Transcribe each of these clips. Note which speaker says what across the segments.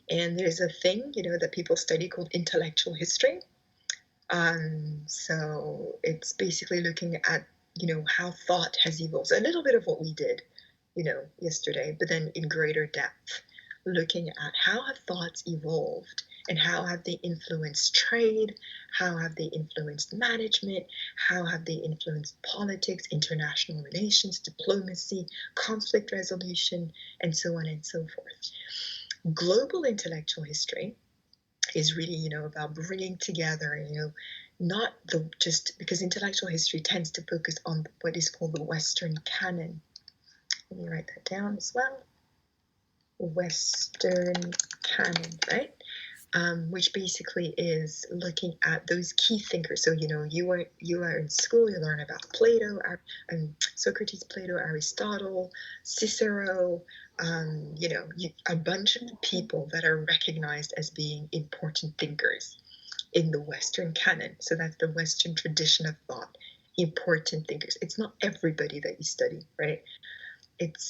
Speaker 1: And there's a thing, that people study called intellectual history. So it's basically looking at, how thought has evolved. So a little bit of what we did, yesterday, but then in greater depth, looking at how have thoughts evolved and how have they influenced trade, how have they influenced management, how have they influenced politics, international relations, diplomacy, conflict resolution, and so on and so forth. Global intellectual history is really, about bringing together, not just because intellectual history tends to focus on what is called the Western Canon. Let me write that down as well. Western Canon, right? Which basically is looking at those key thinkers. So you are in school, you learn about Plato, Socrates, Plato, Aristotle, Cicero, a bunch of people that are recognized as being important thinkers in the Western canon. So that's the Western tradition of thought, important thinkers. It's not everybody that you study, right?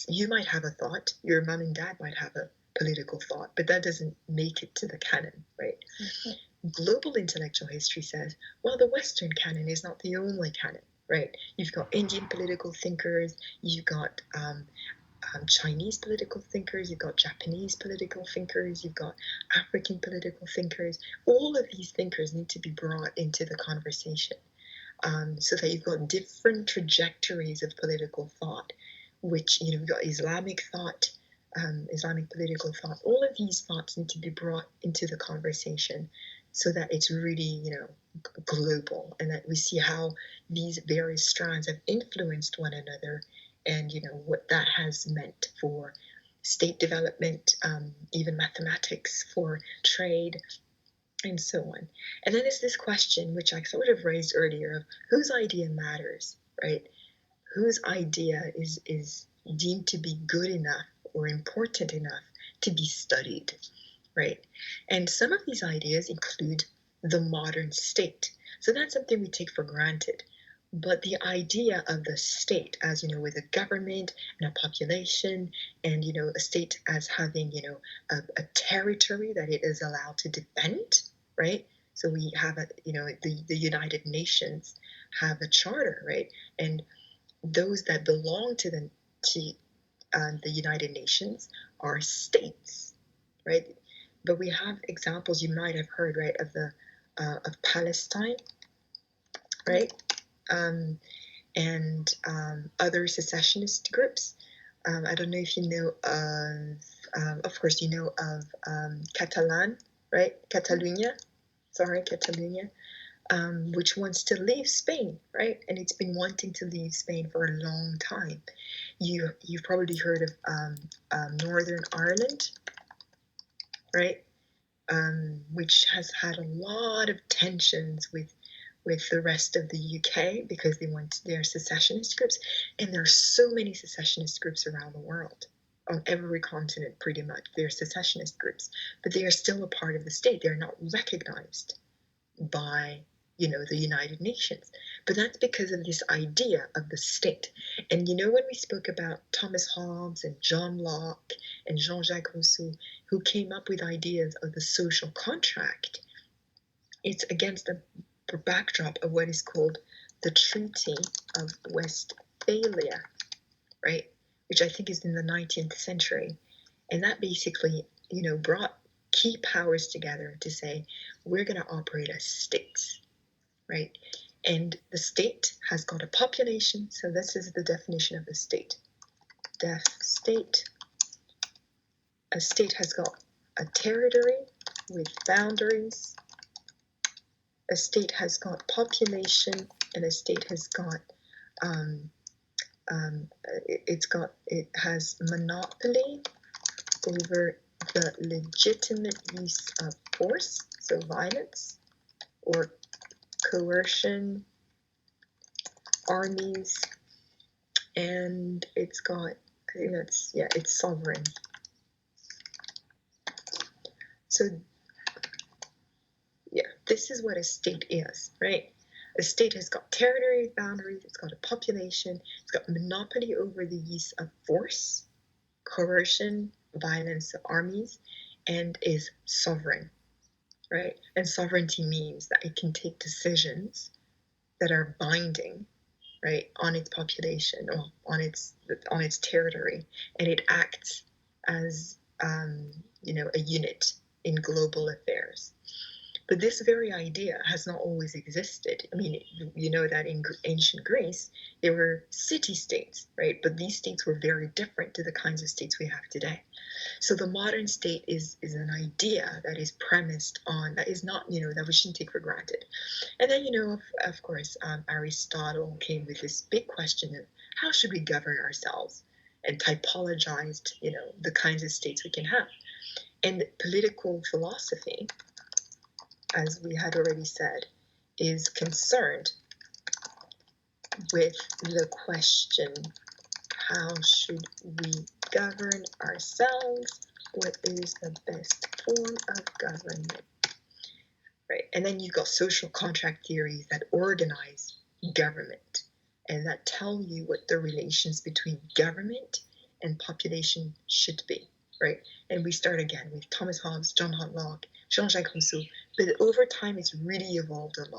Speaker 1: You might have a thought, your mom and dad might have a political thought, but that doesn't make it to the canon, right? Mm-hmm. Global intellectual history says, well, the Western canon is not the only canon, right? You've got Indian political thinkers, you've got Chinese political thinkers, you've got Japanese political thinkers, you've got African political thinkers. All of these thinkers need to be brought into the conversation, so that you've got different trajectories of political thought, which, you've got Islamic thought, Islamic political thought. All of these thoughts need to be brought into the conversation so that it's really, global, and that we see how these various strands have influenced one another, and what that has meant for state development, even mathematics, for trade, and so on. And then there's this question, which I sort of raised earlier, of whose idea matters, right? Whose idea is deemed to be good enough or important enough to be studied, right? And some of these ideas include the modern state. So that's something we take for granted. But the idea of the state, as with a government and a population, and a state as having a territory that it is allowed to defend, right? So we have the United Nations have a charter, right? And those that belong to the United Nations are states, right? But we have examples you might have heard, right, of Palestine, right? And other secessionist groups. I don't know if you know of course, you know of Catalan, right? Catalonia, which wants to leave Spain, right? And it's been wanting to leave Spain for a long time. You've probably heard of Northern Ireland, right? Which has had a lot of tensions with the rest of the UK because they're secessionist groups, and there are so many secessionist groups around the world. On every continent, pretty much, there are secessionist groups, but they are still a part of the state. They're not recognized by the United Nations. But that's because of this idea of the state. And when we spoke about Thomas Hobbes and John Locke and Jean-Jacques Rousseau, who came up with ideas of the social contract, it's against the backdrop of what is called the Treaty of Westphalia, right? Which I think is in the 19th century. And that basically, brought key powers together to say, we're going to operate as states, right? And the state has got a population. So this is the definition of the state. State. A state has got a territory with boundaries. A state has got population, and a state has got it has monopoly over the legitimate use of force, so violence or coercion, armies, and it's sovereign. So this is what a state is, right? A state has got territory boundaries, it's got a population, it's got monopoly over the use of force, coercion, violence, armies, and is sovereign, right? And sovereignty means that it can take decisions that are binding, right, on its population or on its territory, and it acts as a unit in global affairs. But this very idea has not always existed. I mean, you know that in ancient Greece, there were city-states, right? But these states were very different to the kinds of states we have today. So the modern state is an idea that is premised on, that is not, that we shouldn't take for granted. And then, of course, Aristotle came with this big question of how should we govern ourselves, and typologized, the kinds of states we can have. And political philosophy, as we had already said, is concerned with the question, how should we govern ourselves? What is the best form of government? Right? And then you've got social contract theories that organize government and that tell you what the relations between government and population should be, right? And we start again with Thomas Hobbes, John Locke, Jean-Jacques Rousseau, but over time it's really evolved a lot.